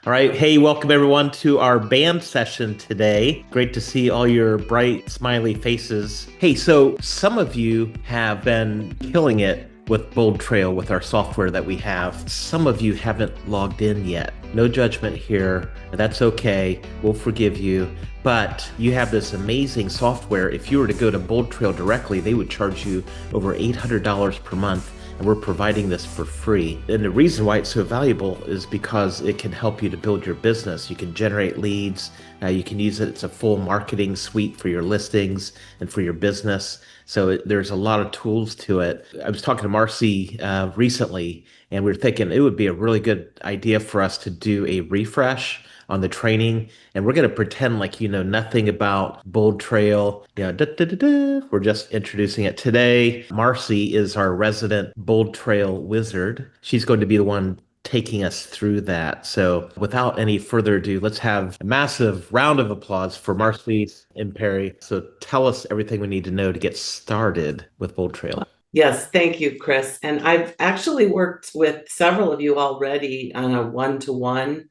All right. Hey, welcome everyone to our band session today. Great to see all your bright, smiley faces. Hey, so some of you have been killing it with Bold Trail with our software that we have. Some of you haven't logged in yet. No judgment here. That's okay. We'll forgive you. But you have this amazing software. If you were to go to Bold Trail directly, they would charge you over $800 per month, and we're providing this for free. And the reason why it's so valuable is because it can help you to build your business. You can generate leads. You can use it. It's a full marketing suite for your listings and for your business. So there's a lot of tools to it. I was talking to Marcy recently, and we were thinking it would be a really good idea for us to do a refresh on the training, and we're going to pretend like you know nothing about Bold Trail. We're just introducing it today. Marcy is our resident Bold Trail wizard. She's going to be the one taking us through that. So without any further ado, let's have a massive round of applause for Marcy Imperi. So tell us everything we need to know to get started with Bold Trail. Yes, thank you, Chris. And I've actually worked with several of you already on a one-to-one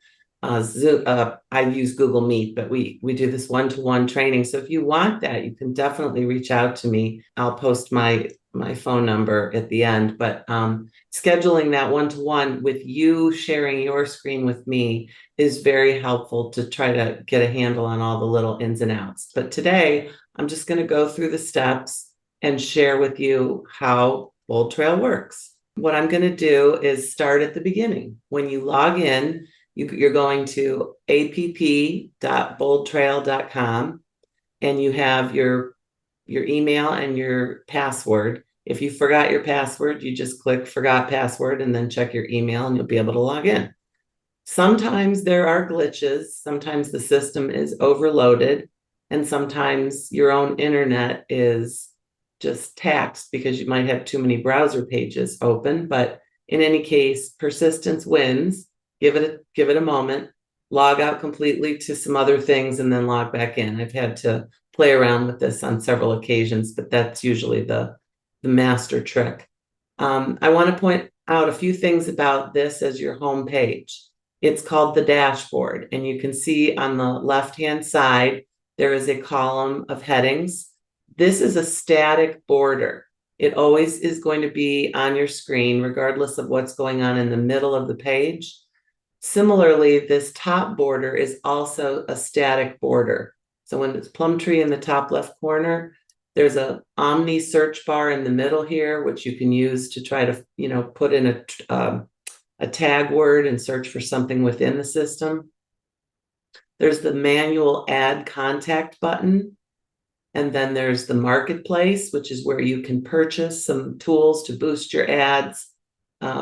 Zoom. I use Google Meet, but we do this one-to-one training. So if you want that, you can definitely reach out to me. I'll post my phone number at the end. But scheduling that one-to-one with you sharing your screen with me is very helpful to try to get a handle on all the little ins and outs. But today, I'm just going to go through the steps and share with you how Bold Trail works. What I'm going to do is start at the beginning. When you log in, you're going to app.boldtrail.com, and you have your email and your password. If you forgot your password, you just click forgot password and then check your email and you'll be able to log in. Sometimes there are glitches. Sometimes the system is overloaded, and sometimes your own internet is just taxed because you might have too many browser pages open. But in any case, persistence wins. Give it a moment, log out completely to some other things, and then log back in. I've had to play around with this on several occasions, but that's usually the master trick. I want to point out a few things about this as your home page. It's called the dashboard, and you can see on the left-hand side, there is a column of headings. This is a static border. It always is going to be on your screen, regardless of what's going on in the middle of the page. Similarly, this top border is also a static border. So when it's Plum Tree in the top left corner, there's a Omni search bar in the middle here, which you can use to try to, put in a tag word and search for something within the system. There's the manual add contact button. And then there's the marketplace, which is where you can purchase some tools to boost your ads,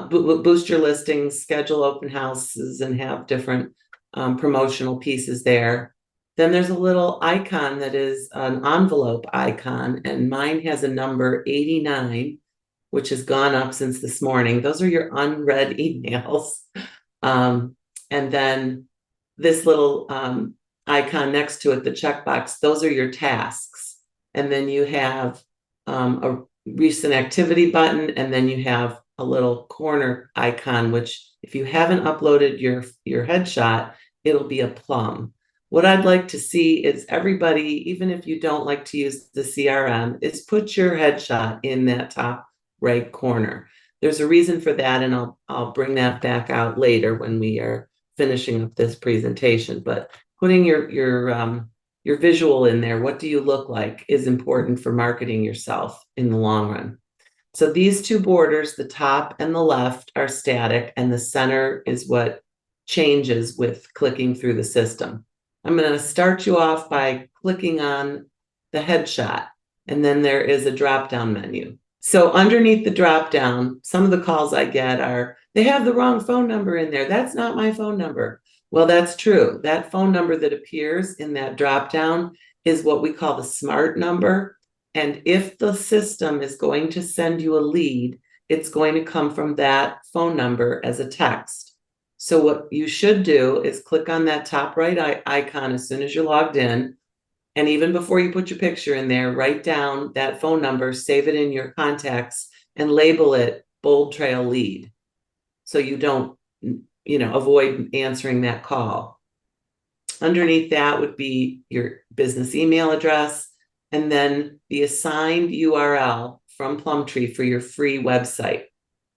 boost your listings, schedule open houses, and have different promotional pieces there. Then there's a little icon that is an envelope icon, and mine has a number 89, which has gone up since this morning. Those are your unread emails. And then this little icon next to it, the checkbox, those are your tasks. And then you have a recent activity button, and then you have a little corner icon, which if you haven't uploaded your headshot, it'll be a plum. What I'd like to see is everybody, even if you don't like to use the CRM, is put your headshot in that top right corner. There's a reason for that, and I'll bring that back out later when we are finishing up this presentation. But putting your visual in there, what do you look like, is important for marketing yourself in the long run. So these two borders, the top and the left, are static, and the center is what changes with clicking through the system. I'm going to start you off by clicking on the headshot, and then there is a drop-down menu. So underneath the drop-down, some of the calls I get are, they have the wrong phone number in there. That's not my phone number. Well, that's true. That phone number that appears in that drop-down is what we call the smart number. And if the system is going to send you a lead, it's going to come from that phone number as a text. So what you should do is click on that top right icon as soon as you're logged in. And even before you put your picture in there, write down that phone number, save it in your contacts, and label it Bold Trail Lead. So you don't avoid answering that call. Underneath that would be your business email address, and then the assigned URL from Plum Tree for your free website.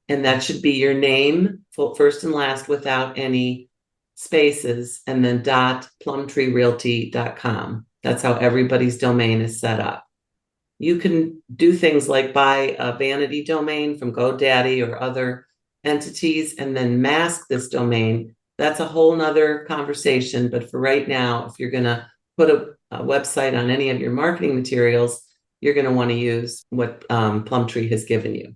And that should be your name, first and last, without any spaces, and then .plumtreerealty.com. That's how everybody's domain is set up. You can do things like buy a vanity domain from GoDaddy or other entities and then mask this domain. That's a whole nother conversation. But for right now, if you're going to put a website on any of your marketing materials, you're going to want to use what Plum Tree has given you.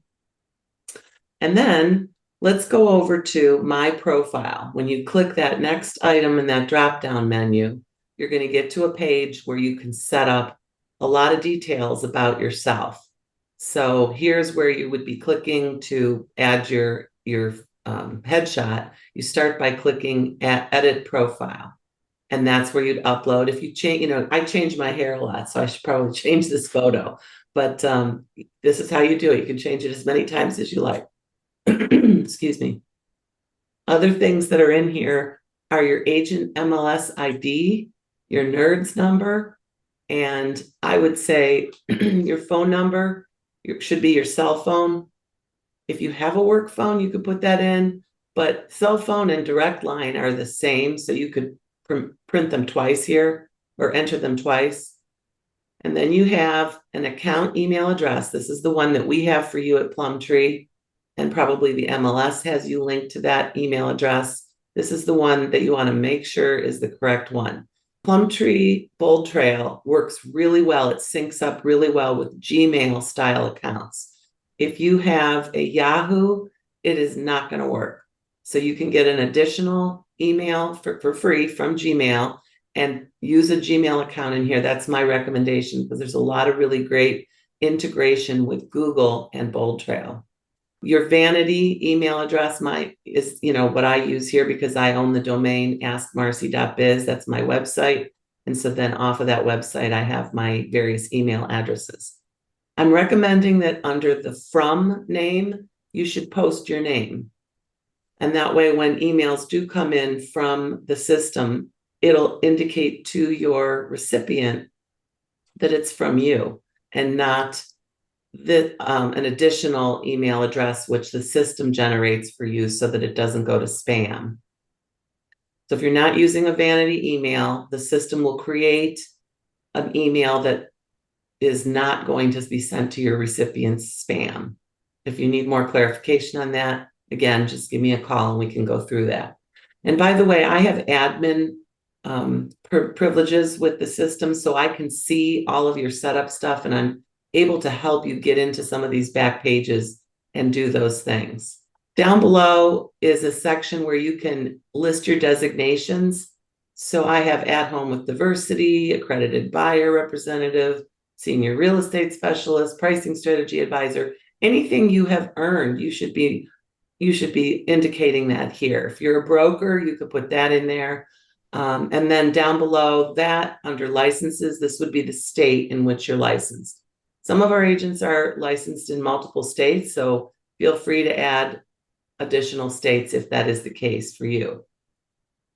And then let's go over to My Profile. When you click that next item in that drop-down menu, you're going to get to a page where you can set up a lot of details about yourself. So here's where you would be clicking to add your headshot. You start by clicking at Edit Profile. And that's where you'd upload. If you change, I change my hair a lot, so I should probably change this photo. But this is how you do it. You can change it as many times as you like. Excuse me. Other things that are in here are your agent MLS ID, your NERDS number, and I would say your phone number should be your cell phone. If you have a work phone, you could put that in, but cell phone and direct line are the same, so you could print them twice here or enter them twice. And then you have an account email address. This is the one that we have for you at Plum Tree. And probably the MLS has you linked to that email address. This is the one that you want to make sure is the correct one. Plum Tree BOLDTRAIL works really well. It syncs up really well with Gmail style accounts. If you have a Yahoo, it is not going to work. So you can get an additional email for free from Gmail and use a Gmail account in here. That's my recommendation because there's a lot of really great integration with Google and BOLDTRAIL. Your vanity email address is what I use here because I own the domain askmarcy.biz. That's my website. And so then off of that website, I have my various email addresses. I'm recommending that under the from name, you should post your name. And that way, when emails do come in from the system, it'll indicate to your recipient that it's from you and not an additional email address which the system generates for you so that it doesn't go to spam. So if you're not using a vanity email, the system will create an email that is not going to be sent to your recipient's spam. If you need more clarification on that, again, just give me a call and we can go through that. And by the way, I have admin privileges with the system, so I can see all of your setup stuff and I'm able to help you get into some of these back pages and do those things. Down below is a section where you can list your designations. So I have at home with diversity, accredited buyer representative, senior real estate specialist, pricing strategy advisor. Anything you have earned, you should be indicating that here. If you're a broker, you could put that in there. And then down below that, under licenses, this would be the state in which you're licensed. Some of our agents are licensed in multiple states, so feel free to add additional states if that is the case for you.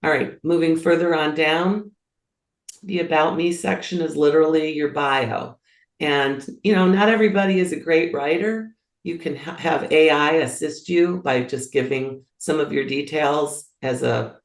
All right, moving further on down, the About Me section is literally your bio. And, not everybody is a great writer. You can have AI assist you by just giving some of your details as a,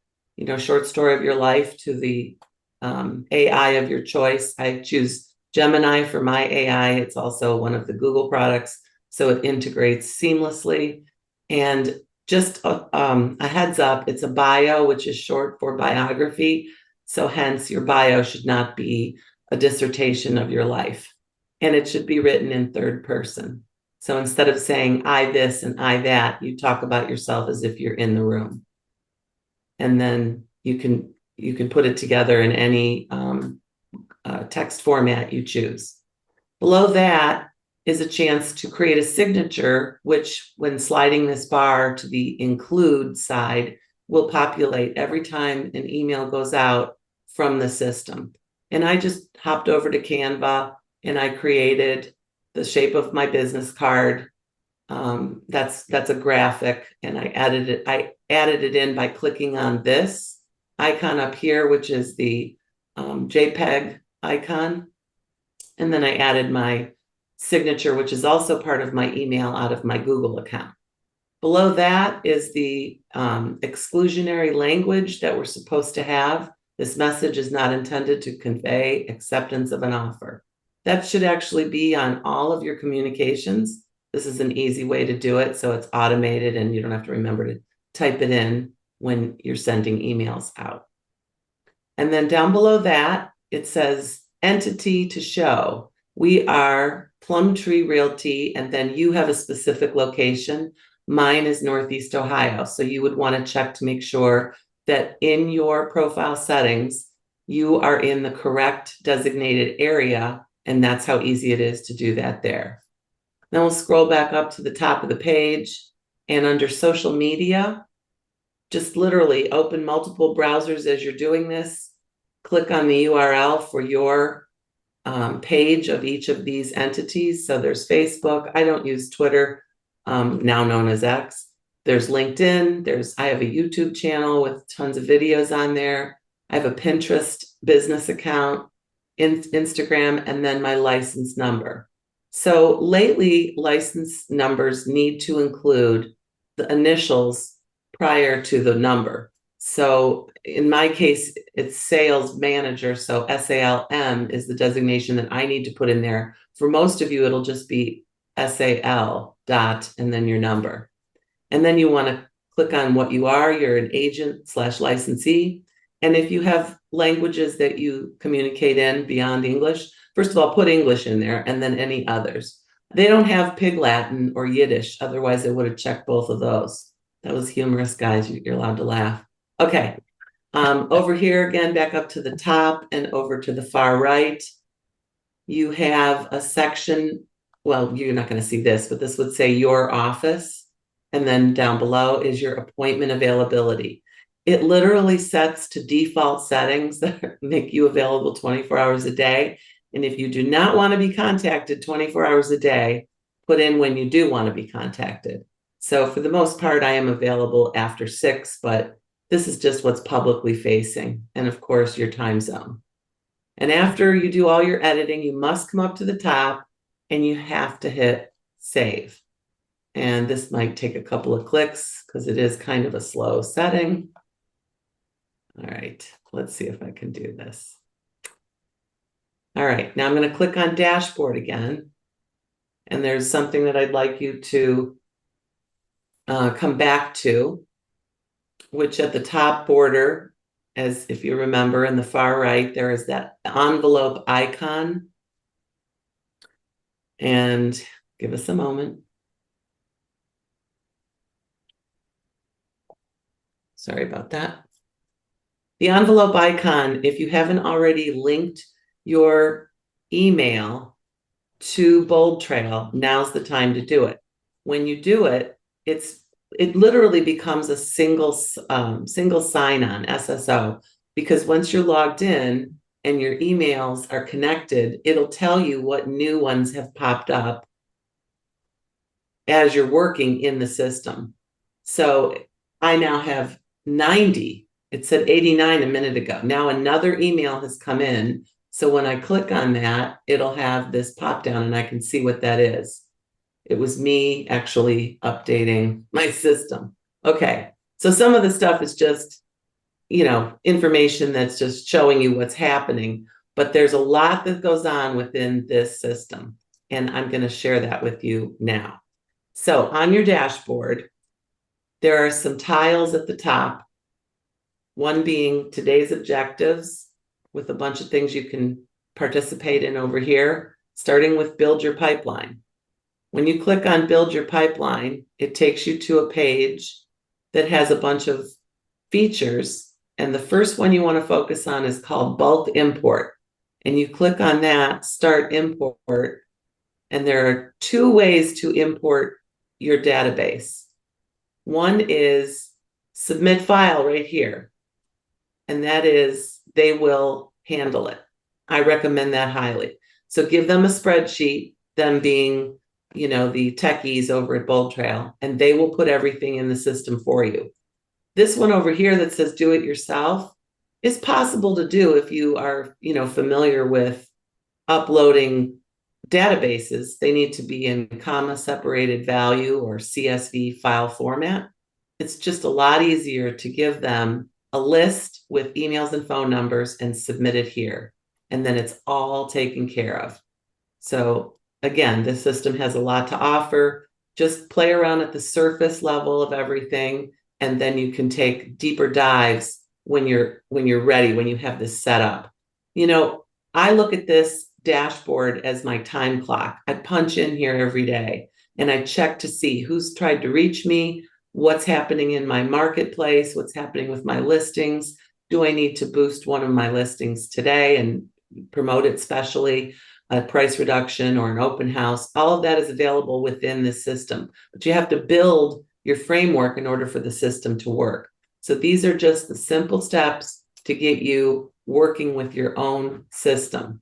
short story of your life to the AI of your choice. I choose Gemini for my AI. It's also one of the Google products, so it integrates seamlessly. And just a heads up, it's a bio, which is short for biography. So hence your bio should not be a dissertation of your life. And it should be written in third person. So instead of saying I this and I that, you talk about yourself as if you're in the room. And then you can put it together in any text format you choose. Below that is a chance to create a signature, which when sliding this bar to the include side will populate every time an email goes out from the system. And I just hopped over to Canva and I created the shape of my business card That's a graphic, and I added it in by clicking on this icon up here, which is the JPEG icon. And then I added my signature, which is also part of my email out of my Google account. Below that is the exclusionary language that we're supposed to have. This message is not intended to convey acceptance of an offer. That should actually be on all of your communications. This is an easy way to do it, so it's automated and you don't have to remember to type it in when you're sending emails out. And then down below that, it says entity to show. We are Plum Tree Realty, and then you have a specific location. Mine is Northeast Ohio. So you would want to check to make sure that in your profile settings, you are in the correct designated area. And that's how easy it is to do that there. Then we'll scroll back up to the top of the page, and under social media, just literally open multiple browsers as you're doing this. Click on the URL for your page of each of these entities. So there's Facebook. I don't use Twitter, now known as X. There's LinkedIn. I have a YouTube channel with tons of videos on there. I have a Pinterest business account, Instagram, and then my license number. So lately, license numbers need to include the initials prior to the number. So in my case, it's sales manager. So SALM is the designation that I need to put in there. For most of you, it'll just be SAL dot and then your number. And then you want to click on what you are. You're an agent / licensee. And if you have languages that you communicate in beyond English, first of all, put English in there and then any others. They don't have Pig Latin or Yiddish. Otherwise, they would have checked both of those. That was humorous, guys. You're allowed to laugh. Okay. Over here, again, back up to the top and over to the far right, you have a section. Well, you're not going to see this, but this would say your office. And then down below is your appointment availability. It literally sets to default settings that make you available 24 hours a day. And if you do not want to be contacted 24 hours a day, put in when you do want to be contacted. So for the most part, I am available after 6, but this is just what's publicly facing. And of course, your time zone. And after you do all your editing, you must come up to the top and you have to hit save. And this might take a couple of clicks because it is kind of a slow setting. All right, let's see if I can do this. All right, now I'm going to click on dashboard again. And there's something that I'd like you to come back to, which at the top border, as if you remember in the far right, there is that envelope icon. And give us a moment. Sorry about that. The envelope icon, if you haven't already linked your email to BOLDTRAIL, now's the time to do it. When you do it, it literally becomes a single sign-on, SSO, because once you're logged in and your emails are connected, it'll tell you what new ones have popped up as you're working in the system. So I now have 90. It said 89 a minute ago. Now another email has come in. So when I click on that, it'll have this pop down and I can see what that is. It was me actually updating my system. Okay, so some of the stuff is just, information that's just showing you what's happening, but there's a lot that goes on within this system, and I'm going to share that with you now. So on your dashboard, there are some tiles at the top, one being today's objectives with a bunch of things you can participate in over here, starting with build your pipeline. When you click on build your pipeline, it takes you to a page that has a bunch of features. And the first one you want to focus on is called bulk import. And you click on that, start import. And there are 2 ways to import your database. One is submit file right here. And that is, they will handle it. I recommend that highly. So give them a spreadsheet, them being the techies over at Bold Trail, and they will put everything in the system for you. This one over here that says do it yourself is possible to do if you are, familiar with uploading databases. They need to be in comma separated value or CSV file format. It's just a lot easier to give them a list with emails and phone numbers and submit it here. And then it's all taken care of. So again, this system has a lot to offer. Just play around at the surface level of everything, and then you can take deeper dives when you're ready, when you have this set up. I look at this dashboard as my time clock. I punch in here every day and I check to see who's tried to reach me, what's happening in my marketplace, what's happening with my listings. Do I need to boost one of my listings today and promote it specially, a price reduction or an open house? All of that is available within the system, but you have to build your framework in order for the system to work. So these are just the simple steps to get you working with your own system.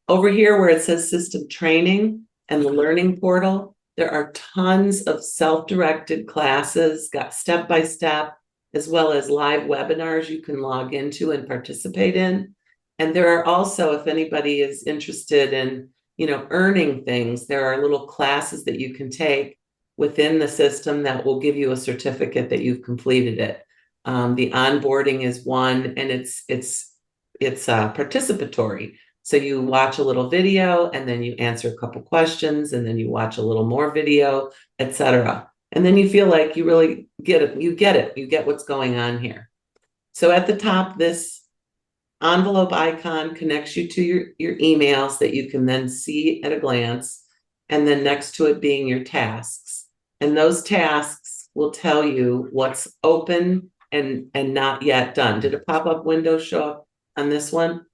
Over here where it says system training and the learning portal, there are tons of self-directed classes, got step-by-step, as well as live webinars you can log into and participate in. And there are also, if anybody is interested in, earning things, there are little classes that you can take within the system that will give you a certificate that you've completed it. The onboarding is one, and it's participatory. So you watch a little video, and then you answer a couple questions, and then you watch a little more video, etc. And then you feel like you really get it. You get what's going on here. So at the top, this envelope icon connects you to your emails that you can then see at a glance, and then next to it being your tasks. And those tasks will tell you what's open and not yet done. Did a pop-up window show up on this one?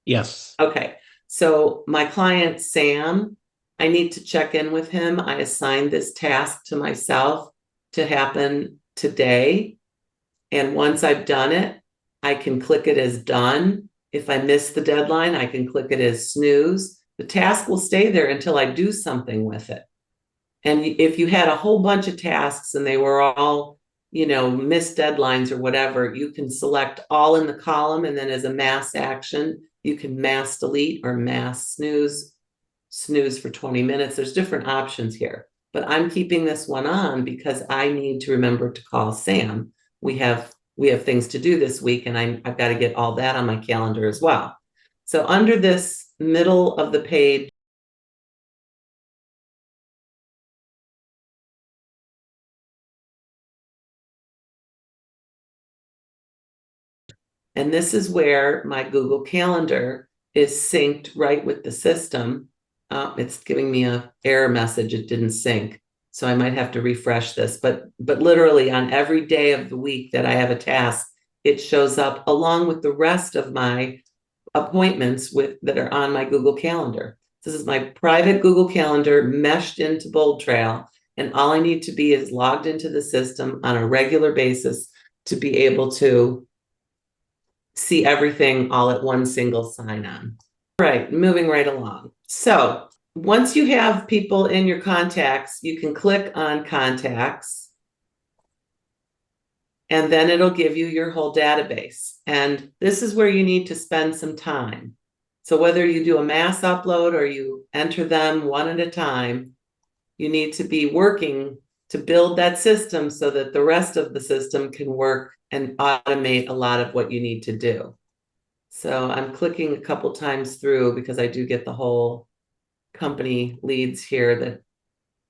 Yes. Okay. So my client, Sam, I need to check in with him. I assigned this task to myself to happen today. And once I've done it, I can click it as done. If I miss the deadline, I can click it as snooze. The task will stay there until I do something with it. And if you had a whole bunch of tasks and they were all, missed deadlines or whatever, you can select all in the column, and then as a mass action, you can mass delete or mass snooze for 20 minutes. There's different options here, but I'm keeping this one on because I need to remember to call Sam. We have things to do this week, and I've got to get all that on my calendar as well. So under this middle of the page, and this is where my Google Calendar is synced right with the system. It's giving me an error message. It didn't sync. So I might have to refresh this. But literally on every day of the week that I have a task, it shows up along with the rest of my appointments that are on my Google Calendar. This is my private Google Calendar meshed into BOLDTRAIL. And all I need to be is logged into the system on a regular basis to be able to see everything all at one single sign-on. All right, moving right along. So once you have people in your contacts, you can click on contacts, and then it'll give you your whole database. And this is where you need to spend some time. So whether you do a mass upload or you enter them one at a time, you need to be working to build that system so that the rest of the system can work and automate a lot of what you need to do. So I'm clicking a couple times through because I do get the whole company leads here that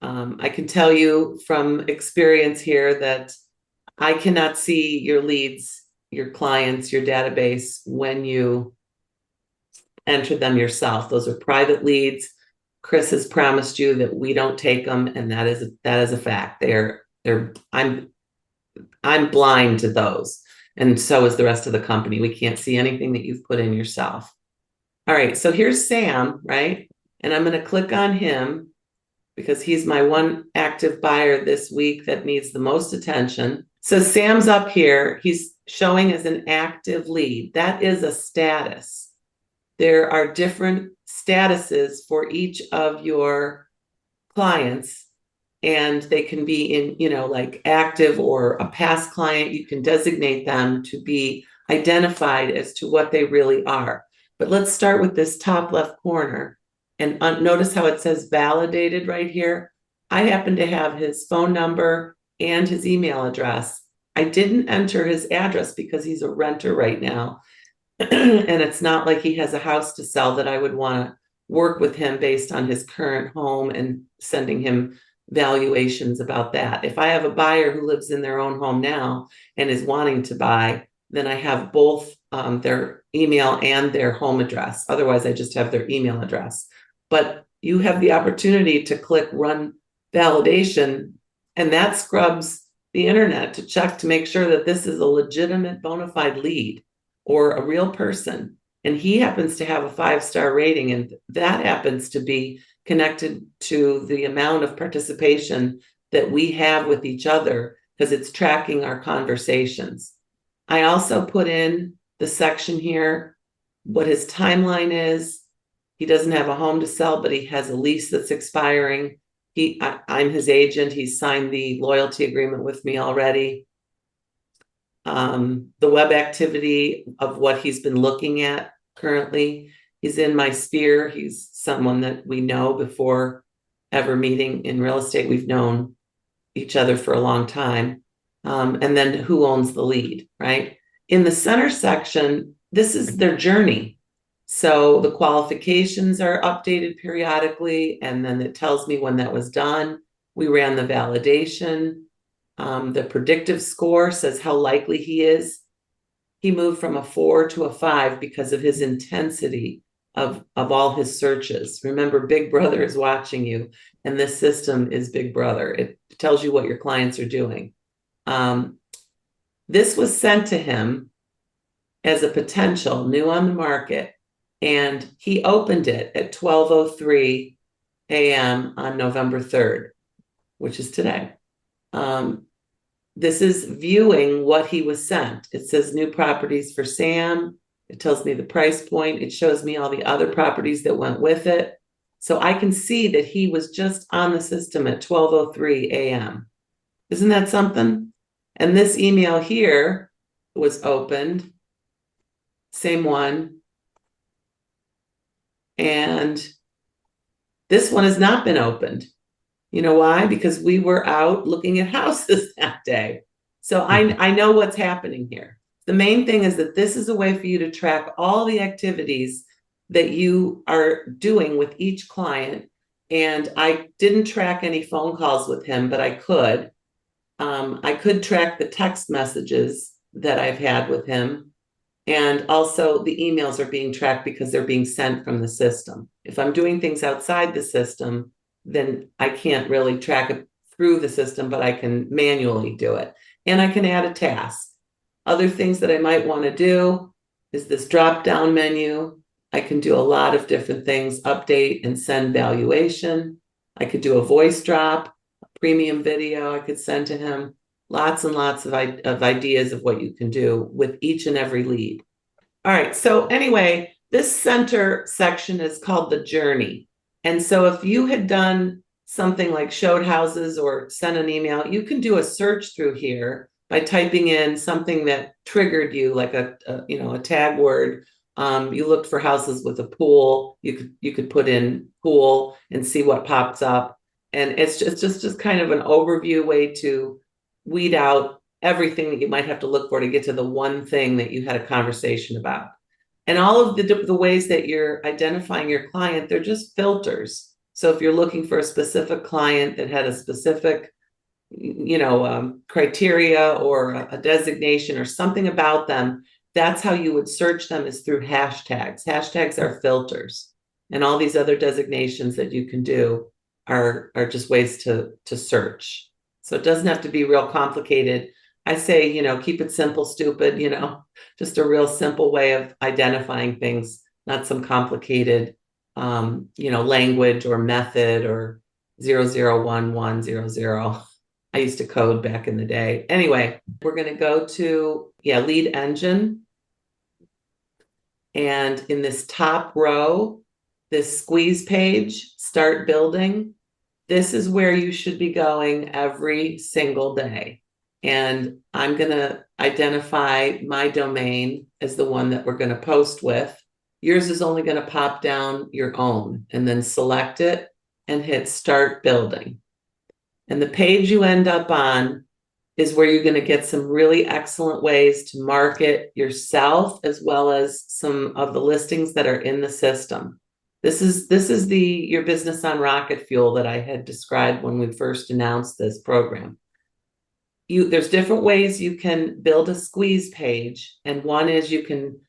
I can tell you from experience here that I cannot see your leads, your clients, your database when you enter them yourself. Those are private leads. Chris has promised you that we don't take them, and that is a fact. I'm blind to those, and so is the rest of the company. We can't see anything that you've put in yourself. All right, so here's Sam, right? And I'm going to click on him because he's my one active buyer this week that needs the most attention. So Sam's up here. He's showing as an active lead. That is a status. there are different statuses for each of your clients, and they can be in, like active or a past client. You can designate them to be identified as to what they really are. But let's start with this top left corner, and notice how it says validated right here. I happen to have his phone number and his email address. I didn't enter his address because he's a renter right now. And it's not like he has a house to sell that I would want to work with him based on his current home and sending him valuations about that. If I have a buyer who lives in their own home now and is wanting to buy, then I have both their email and their home address. Otherwise, I just have their email address. But you have the opportunity to click run validation, and that scrubs the internet to check to make sure that this is a legitimate bona fide lead or a real person. And he happens to have a 5-star rating, and that happens to be connected to the amount of participation that we have with each other, because it's tracking our conversations. I also put in the section here what his timeline is. He doesn't have a home to sell, but he has a lease that's expiring. I'm his agent. He's signed the loyalty agreement with me already. The web activity of what he's been looking at currently. He's in my sphere. He's someone that we know before ever meeting in real estate. We've known each other for a long time. And then who owns the lead, right? In the center section, this is their journey. So the qualifications are updated periodically, and then it tells me when that was done. We ran the validation. The predictive score says how likely he is. He moved from a 4 to a 5 because of his intensity of all his searches. Remember, Big Brother is watching you, and this system is Big Brother. It tells you what your clients are doing. This was sent to him as a potential new on the market, and he opened it at 12:03 a.m. on November 3rd, which is today. This is viewing what he was sent. It says new properties for Sam. It tells me the price point. It shows me all the other properties that went with it. So I can see that he was just on the system at 12:03 a.m. Isn't that something? And this email here was opened, same one. And this one has not been opened. You know why? Because we were out looking at houses that day. So I know what's happening here. The main thing is that this is a way for you to track all the activities that you are doing with each client. And I didn't track any phone calls with him, but I could. I could track the text messages that I've had with him. And also the emails are being tracked because they're being sent from the system. If I'm doing things outside the system, then I can't really track it through the system, but I can manually do it. And I can add a task. Other things that I might want to do is this drop-down menu. I can do a lot of different things, update and send valuation. I could do a voice drop, a premium video I could send to him. Lots and lots of ideas of what you can do with each and every lead. All right, so anyway, this center section is called the journey. And so if you had done something like showed houses or sent an email, you can do a search through here by typing in something that triggered you, like a tag word. You looked for houses with a pool. You could put in pool and see what pops up. And it's just kind of an overview way to weed out everything that you might have to look for to get to the one thing that you had a conversation about. And all of the ways that you're identifying your client, they're just filters. So if you're looking for a specific client that had a specific, criteria or a designation or something about them, that's how you would search them, is through hashtags. Hashtags are filters. And all these other designations that you can do are just ways to search. So it doesn't have to be real complicated. I say, keep it simple, stupid, just a real simple way of identifying things, not some complicated, language or method or 001100. I used to code back in the day. Anyway, we're going to go to, lead engine. And in this top row, this squeeze page, start building, this is where you should be going every single day. And I'm going to identify my domain as the one that we're going to post with. Yours is only going to pop down your own, and then select it and hit start building. And the page you end up on is where you're going to get some really excellent ways to market yourself, as well as some of the listings that are in the system. This is your business on rocket fuel that I had described when we first announced this program. There's different ways you can build a squeeze page, and one is you can,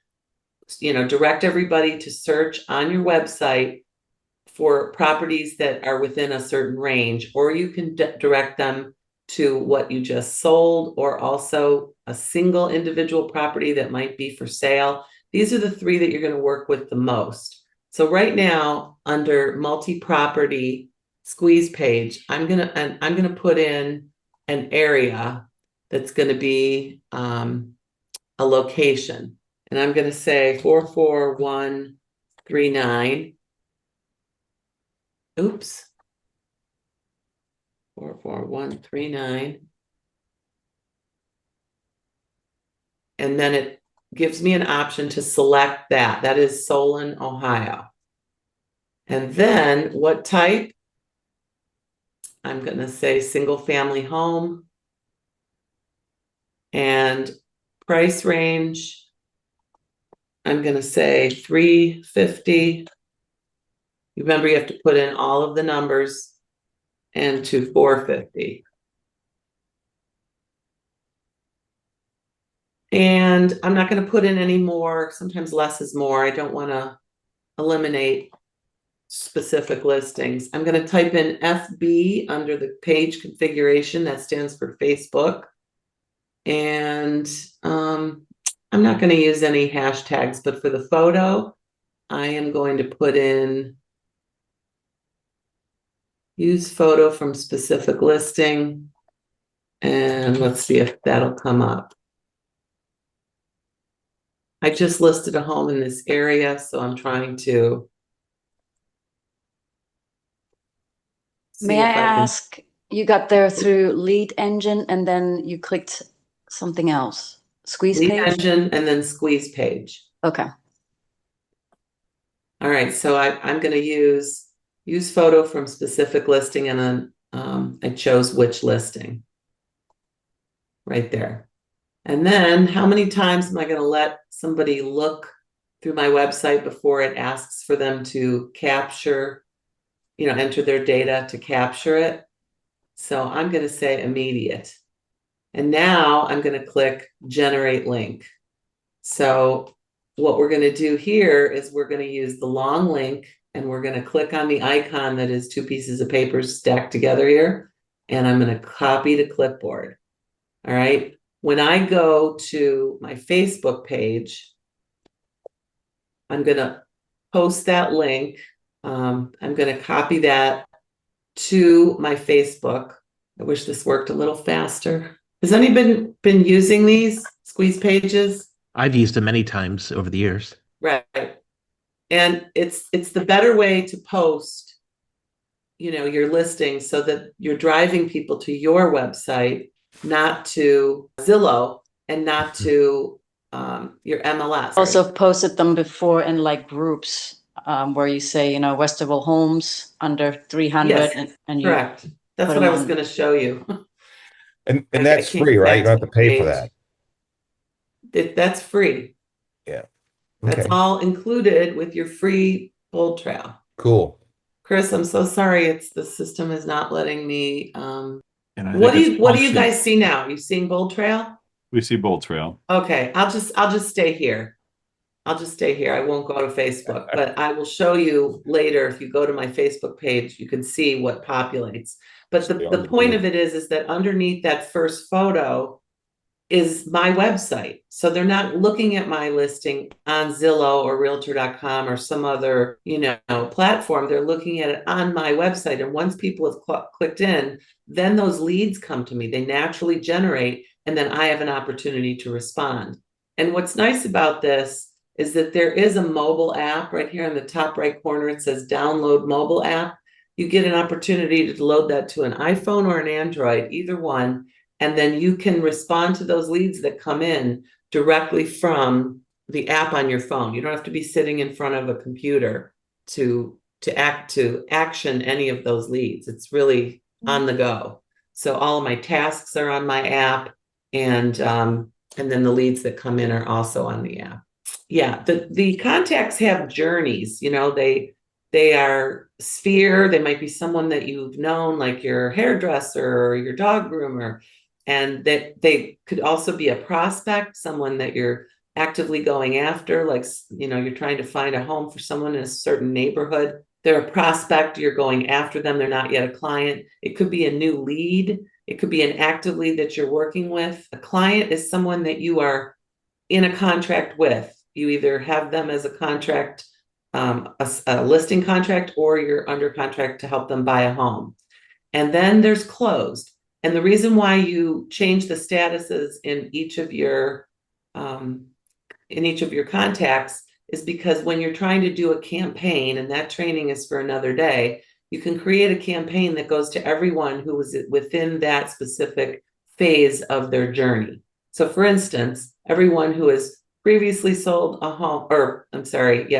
direct everybody to search on your website for properties that are within a certain range, or you can direct them to what you just sold, or also a single individual property that might be for sale. These are the three that you're going to work with the most. So right now, under multi-property squeeze page, I'm gonna put in an area that's going to be a location, and I'm going to say 44139. Oops. 44139. And then it gives me an option to select that. That is Solon, Ohio. And then what type? I'm going to say single family home. And price range, I'm going to say 350. Remember, you have to put in all of the numbers, and to 450. And I'm not going to put in any more. Sometimes less is more. I don't want to eliminate specific listings. I'm going to type in FB under the page configuration. That stands for Facebook. And I'm not going to use any hashtags, but for the photo, I am going to put in use photo from specific listing. And let's see if that'll come up. I just listed a home in this area, so I'm trying to. May I ask, you got there through lead engine and then you clicked something else? Squeeze lead page? engine and then squeeze page. Okay. All right, so I'm going to use photo from specific listing, and then I chose which listing right there. And then how many times am I going to let somebody look through my website before it asks for them to capture, enter their data to capture it? So I'm going to say immediate. And now I'm going to click generate link. So what we're going to do here is we're going to use the long link, and we're going to click on the icon that is two pieces of paper stacked together here. And I'm going to copy to clipboard. All right. When I go to my Facebook page, I'm going to post that link. I'm going to copy that to my Facebook. I wish this worked a little faster. Has anybody been using these squeeze pages? I've used them many times over the years. Right. And it's the better way to post, your listing, so that you're driving people to your website, not to Zillow and not to your MLS. Also posted them before in like groups where you say, Westerville homes under 300. Yes, and you correct. That's what I was going to show you. And that's free, right? You don't have to pay for that. That's free. Yeah. Okay. That's all included with your free BOLDTRAIL. Cool. Chris, I'm so sorry. The system is not letting me. What do you guys see now? You seeing BOLDTRAIL? We see BOLDTRAIL. Okay, I'll just stay here. I won't go to Facebook, but I will show you later. If you go to my Facebook page, you can see what populates. But the point of it is that underneath that first photo is my website. So they're not looking at my listing on Zillow or Realtor.com or some other, platform. They're looking at it on my website. And once people have clicked in, then those leads come to me. They naturally generate, and then I have an opportunity to respond. And what's nice about this is that there is a mobile app right here in the top right corner. It says download mobile app. You get an opportunity to load that to an iPhone or an Android, either one, and then you can respond to those leads that come in directly from the app on your phone. You don't have to be sitting in front of a computer to action any of those leads. It's really on the go. So all of my tasks are on my app, and then the leads that come in are also on the app. Yeah, the contacts have journeys. They are sphere. They might be someone that you've known, like your hairdresser or your dog groomer, and that they could also be a prospect, someone that you're actively going after, like you're trying to find a home for someone in a certain neighborhood. They're a prospect, you're going after them, they're not yet a client. It could be a new lead, it could be an active lead that you're working with. A client is someone that you are in a contract with. You either have them as a contract, a listing contract, or you're under contract to help them buy a home. And then there's closed. And the reason why you change the statuses in each of your contacts is because when you're trying to do a campaign, and that training is for another day, you can create a campaign that goes to everyone who was within that specific phase of their journey. So for instance, everyone who has previously sold a home,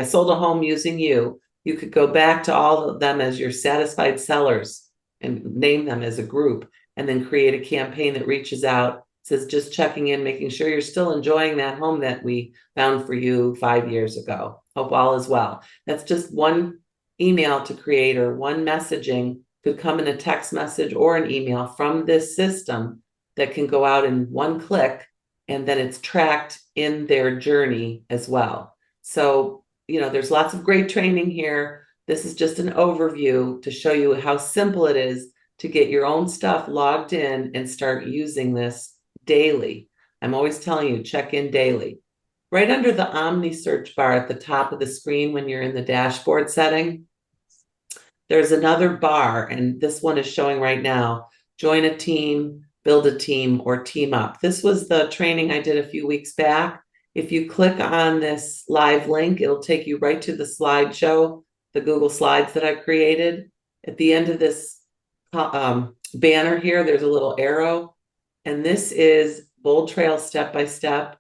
sold a home using you could go back to all of them as your satisfied sellers and name them as a group, and then create a campaign that reaches out, says just checking in, making sure you're still enjoying that home that we found for you 5 years ago. Hope all is well. That's just one email to create, or one messaging could come in a text message or an email from this system that can go out in one click, and then it's tracked in their journey as well. So, there's lots of great training here. This is just an overview to show you how simple it is to get your own stuff logged in and start using this daily. I'm always telling you, check in daily. Right under the Omni search bar at the top of the screen when you're in the dashboard setting, there's another bar, and this one is showing right now, join a team, build a team, or team up. This was the training I did a few weeks back. If you click on this live link, it'll take you right to the slideshow, the Google Slides that I created. At the end of this banner here, there's a little arrow, and this is BOLDTRAIL step-by-step,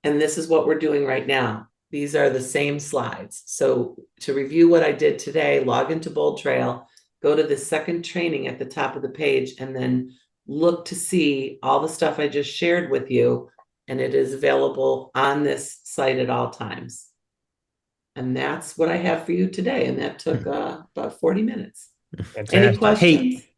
and this is what we're doing right now. These are the same slides. So to review what I did today, log into BOLDTRAIL, go to the second training at the top of the page, and then look to see all the stuff I just shared with you, and it is available on this site at all times. And that's what I have for you today, and that took about 40 minutes. Fantastic. Any questions? Hey,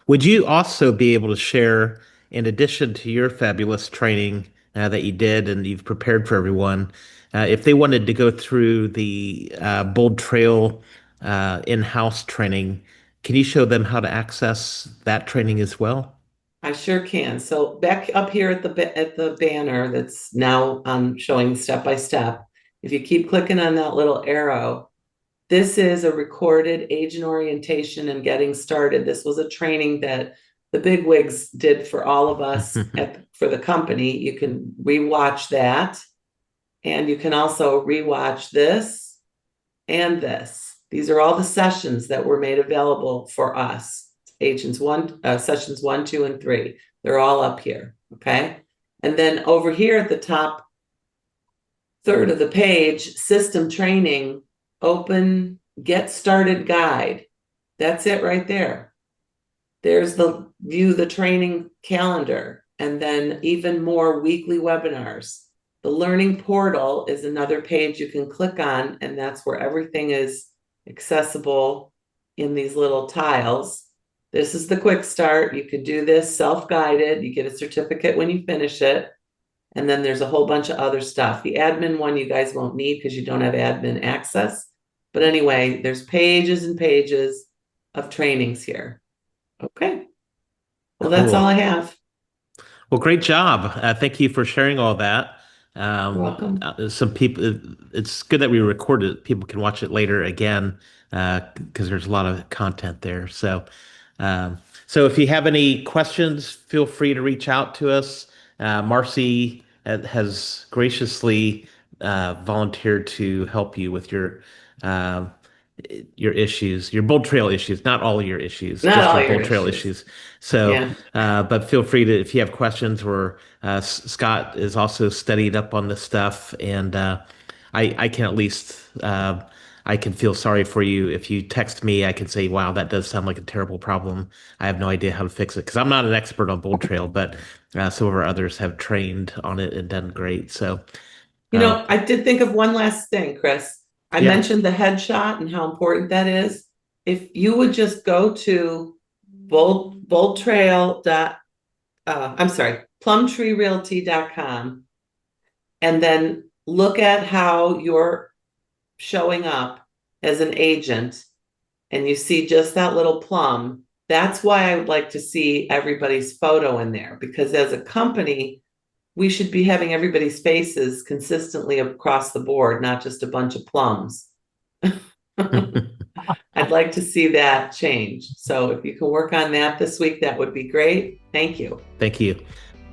would you also be able to share, in addition to your fabulous training that you did and you've prepared for everyone, if they wanted to go through the BOLDTRAIL in-house training, can you show them how to access that training as well? I sure can. So back up here at the banner that's now showing step by step, if you keep clicking on that little arrow, this is a recorded agent orientation and getting started. This was a training that the bigwigs did for all of us for the company. You can rewatch that, and you can also rewatch this and this. These are all the sessions that were made available for us. Sessions 1, 2, and 3. They're all up here, okay? And then over here at the top third of the page, system training, open, get started guide. That's it right there. There's the view the training calendar, and then even more weekly webinars. The learning portal is another page you can click on, and that's where everything is accessible in these little tiles. This is the quick start. You can do this self-guided. You get a certificate when you finish it. And then there's a whole bunch of other stuff. The admin one you guys won't need because you don't have admin access. But anyway, there's pages and pages of trainings here. Okay. Well, that's all I have. Well, great job. Thank you for sharing all that. You're welcome. Some people, it's good that we recorded it. People can watch it later again because there's a lot of content there. So if you have any questions, feel free to reach out to us. Marcy has graciously volunteered to help you with your issues, your Bold Trail issues, not all your issues, Not just all your your Bold Trail issues. issues. So, Yeah. but feel free to, if you have questions, or Scott is also studied up on this stuff, and I can at least I can feel sorry for you. If you text me, I can say, wow, that does sound like a terrible problem. I have no idea how to fix it, because I'm not an expert on Bold Trail, but some of our others have trained on it and done great. So, I did think of one last thing, Chris. I yeah. mentioned the headshot and how important that is. If you would just go to plumtreerealty.com and then look at how you're showing up as an agent, and you see just that little plum. That's why I would like to see everybody's photo in there, because as a company, we should be having everybody's faces consistently across the board, not just a bunch of plums. I'd like to see that change. So if you can work on that this week, that would be great. Thank you. Thank you.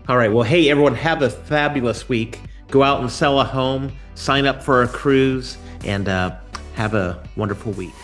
All right. Well, hey, everyone, have a fabulous week. Go out and sell a home, sign up for a cruise, and have a wonderful week.